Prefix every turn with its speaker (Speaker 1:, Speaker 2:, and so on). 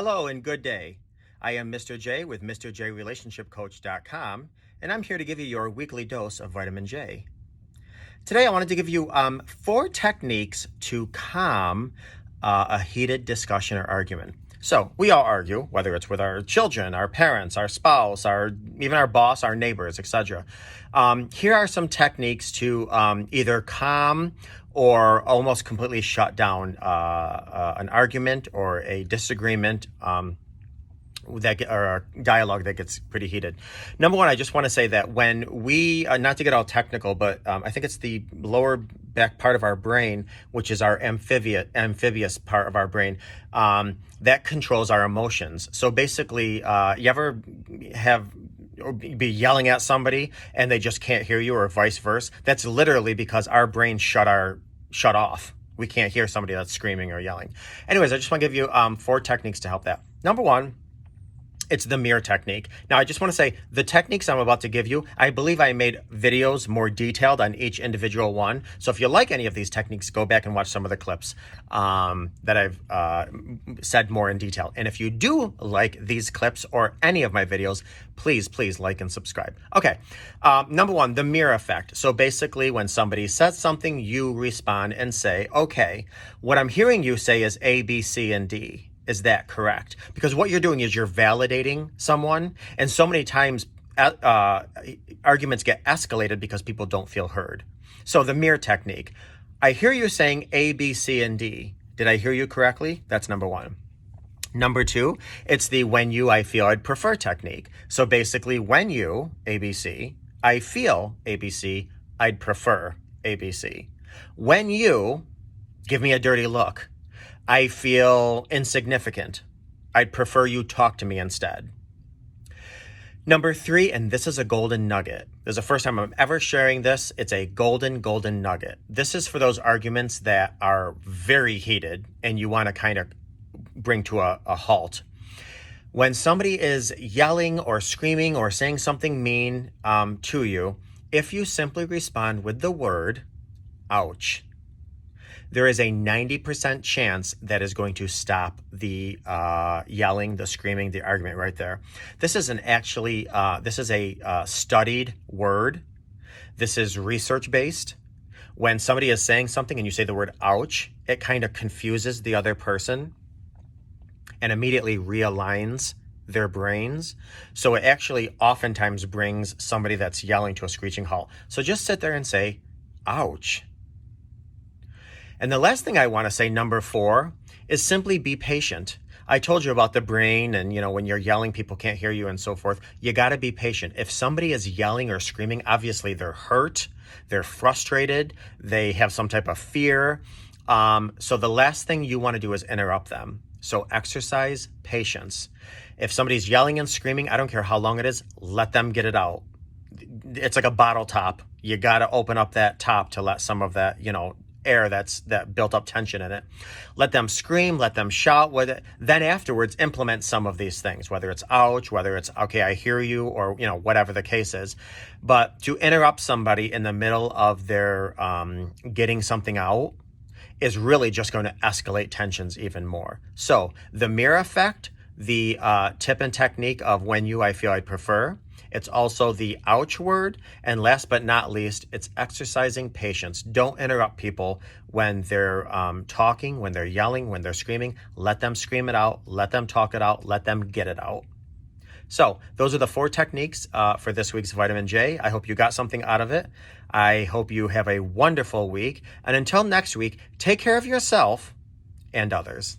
Speaker 1: Hello and good day. I am Mr. J with MrJRelationshipCoach.com, and I'm here to give you your weekly dose of vitamin J. Today, I wanted to give you 4 techniques to calm a heated discussion or argument. So we all argue, whether it's with our children, our parents, our spouse, even our boss, our neighbors, etc. Here are some techniques to either calm or almost completely shut down an argument or a disagreement or a dialogue that gets pretty heated. Number one, I just want to say that when we, not to get all technical, but I think it's the lower back part of our brain, which is our amphibious part of our brain, that controls our emotions. So basically, you ever be yelling at somebody and they just can't hear you, or vice versa? That's literally because our brain shut off. We can't hear somebody that's screaming or yelling. Anyways, I just want to give you 4 techniques to help that. Number one, it's the mirror technique. Now, I just want to say the techniques I'm about to give you, I believe I made videos more detailed on each individual one. So if you like any of these techniques, go back and watch some of the clips that I've said more in detail. And if you do like these clips or any of my videos, please like and subscribe. Okay, number one, the mirror effect. So basically, when somebody says something, you respond and say, okay, what I'm hearing you say is A, B, C, and D. Is that correct? Because what you're doing is you're validating someone. And so many times arguments get escalated because people don't feel heard. So the mirror technique. I hear you saying A, B, C, and D. Did I hear you correctly? That's number one. Number two, it's the when you, I feel, I'd prefer technique. So basically, when you, ABC, I feel ABC, I'd prefer ABC. When you, give me a dirty look. I feel insignificant. I'd prefer you talk to me instead. Number 3, and this is a golden nugget. This is the first time I'm ever sharing this. It's a golden nugget. This is for those arguments that are very heated and you want to kind of bring to a halt. When somebody is yelling or screaming or saying something mean to you, if you simply respond with the word, ouch, there is a 90% chance that is going to stop the yelling, the screaming, the argument right there. This is a studied word. This is research-based. When somebody is saying something and you say the word ouch, it kind of confuses the other person and immediately realigns their brains. So it actually oftentimes brings somebody that's yelling to a screeching halt. So just sit there and say, ouch. And the last thing I want to say, number 4, is simply be patient. I told you about the brain and, when you're yelling, people can't hear you and so forth. You got to be patient. If somebody is yelling or screaming, obviously they're hurt, they're frustrated, they have some type of fear. So the last thing you want to do is interrupt them. So exercise patience. If somebody's yelling and screaming, I don't care how long it is, let them get it out. It's like a bottle top. You got to open up that top to let some of that, air that built up tension in it. Let them scream, let them shout with it. Then afterwards, implement some of these things, whether it's ouch, whether it's okay, I hear you, or whatever the case is. But to interrupt somebody in the middle of their getting something out is really just going to escalate tensions even more. So the mirror effect, the tip and technique of when you, I feel, I'd prefer. It's also the ouch word. And last but not least, it's exercising patience. Don't interrupt people when they're talking, when they're yelling, when they're screaming. Let them scream it out. Let them talk it out. Let them get it out. So those are the 4 techniques for this week's Vitamin J. I hope you got something out of it. I hope you have a wonderful week. And until next week, take care of yourself and others.